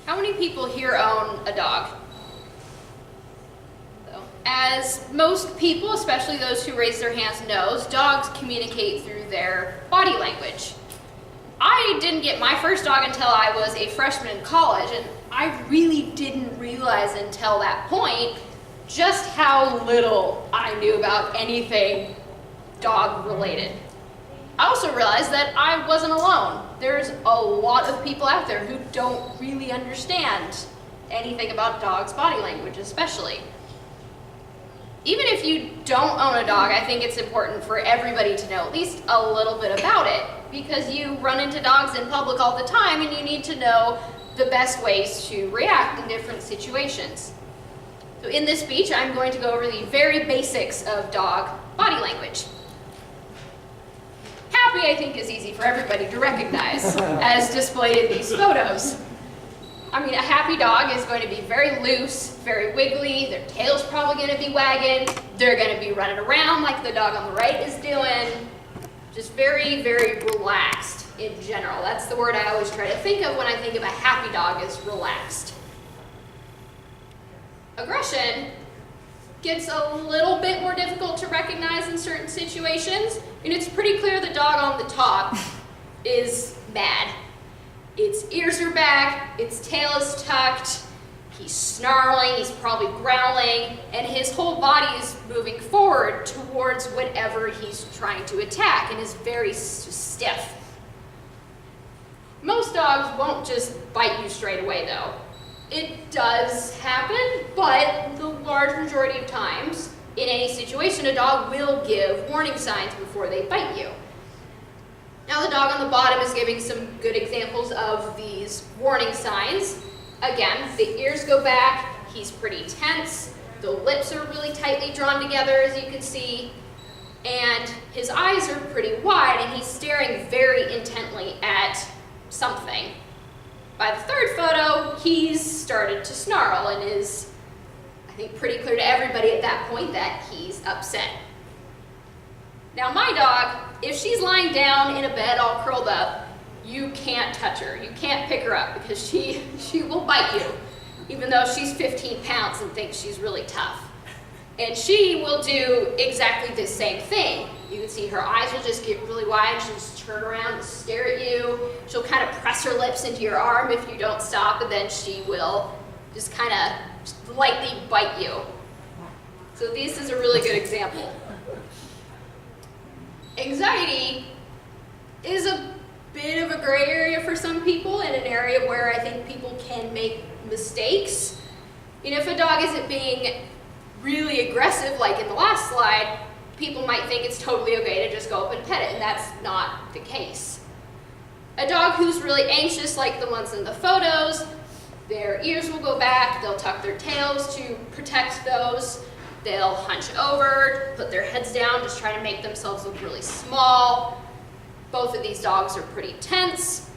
How many people here own a dog? As most people, especially those who raise their hands, knows, dogs communicate through their body language. I didn't get my first dog until I was a freshman in college, and I really didn't realize until that point just how little I knew about anything dog related. I also realized that I wasn't alone. There's a lot of people out there who don't really understand anything about dogs' body language, especially. Even if you don't own a dog, I think it's important for everybody to know at least a little bit about it, because you run into dogs in public all the time and you need to know the best ways to react in different situations. So in this speech, I'm going to go over the very basics of dog body language. Happy, I think, is easy for everybody to recognize, as displayed in these photos. I mean, a happy dog is going to be very loose, very wiggly, their tail's probably going to be wagging, they're going to be running around like the dog on the right is doing, just very, very relaxed in general. That's the word I always try to think of when I think of a happy dog, is relaxed. Aggression gets a little bit more difficult to recognize in certain situations, and it's pretty clear the dog on the top is mad. Its ears are back, its tail is tucked, he's snarling, he's probably growling, and his whole body is moving forward towards whatever he's trying to attack, and is very stiff. Most dogs won't just bite you straight away though. It does happen, but the large majority of times, in any situation, a dog will give warning signs before they bite you. Now the dog on the bottom is giving some good examples of these warning signs. Again, the ears go back, he's pretty tense, the lips are really tightly drawn together, as you can see, and his eyes are pretty wide, and he's staring very intently at something. By the third photo, he's started to snarl and is, I think, pretty clear to everybody at that point that he's upset. Now my dog, if she's lying down in a bed all curled up, you can't touch her. You can't pick her up because she will bite you, even though she's 15 pounds and thinks she's really tough. And she will do exactly the same thing. You can see her eyes will just get really wide, and she'll just turn around and stare at you. She'll kind of press her lips into your arm if you don't stop, and then she will just kind of lightly bite you. So this is a really good example. Anxiety is a bit of a gray area for some people, and an area where I think people can make mistakes. And if a dog isn't being really aggressive, like in the last slide, people might think it's totally okay to just go up and pet it, and that's not the case. A dog who's really anxious, like the ones in the photos, their ears will go back, they'll tuck their tails to protect those, they'll hunch over, put their heads down, just try to make themselves look really small. Both of these dogs are pretty tense.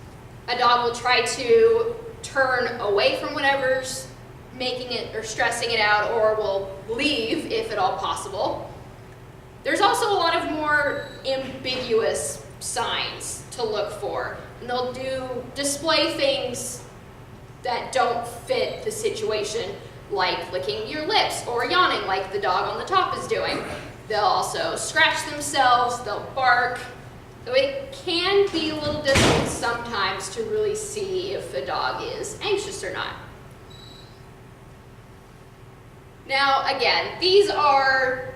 A dog will try to turn away from whatever's making it or stressing it out, or will leave if at all possible. There's also a lot of more ambiguous signs to look for, and they'll display things that don't fit the situation, like licking your lips or yawning like the dog on the top is doing. They'll also scratch themselves, they'll bark. So it can be a little difficult sometimes to really see if a dog is anxious or not. Now again, these are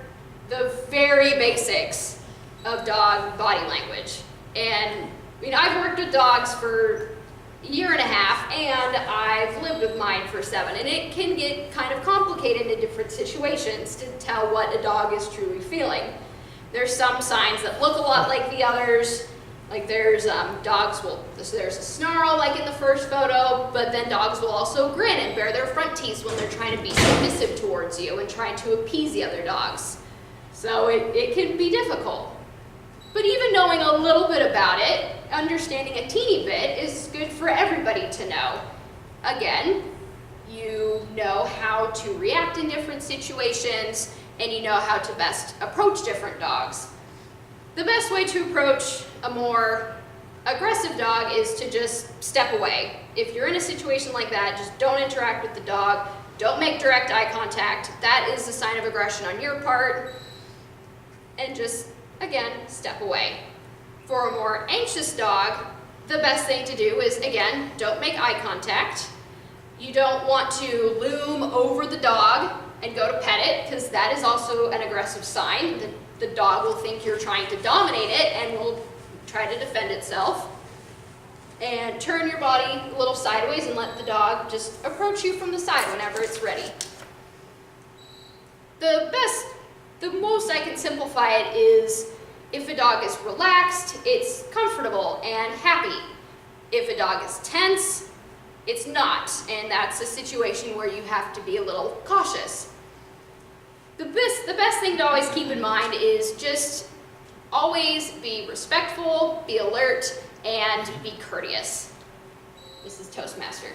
the very basics of dog body language. And I've worked with dogs for a year and a half, and I've lived with mine for 7, and it can get kind of complicated in different situations to tell what a dog is truly feeling. There's some signs that look a lot like the others, like there's there's a snarl like in the first photo, but then dogs will also grin and bare their front teeth when they're trying to be submissive towards you and trying to appease the other dogs. So it can be difficult. But even knowing a little bit about it, understanding a teeny bit, is good for everybody to know. Again, you know how to react in different situations, and you know how to best approach different dogs. The best way to approach a more aggressive dog is to just step away. If you're in a situation like that, just don't interact with the dog. Don't make direct eye contact. That is a sign of aggression on your part. And just, again, step away. For a more anxious dog, the best thing to do is, again, don't make eye contact. You don't want to loom over the dog and go to pet it, because that is also an aggressive sign. The dog will think you're trying to dominate it and will try to defend itself. And turn your body a little sideways and let the dog just approach you from the side whenever it's ready. The most I can simplify it is, if a dog is relaxed, it's comfortable and happy. If a dog is tense, it's not, and that's a situation where you have to be a little cautious. The best thing to always keep in mind is just always be respectful, be alert, and be courteous. This is Toastmaster.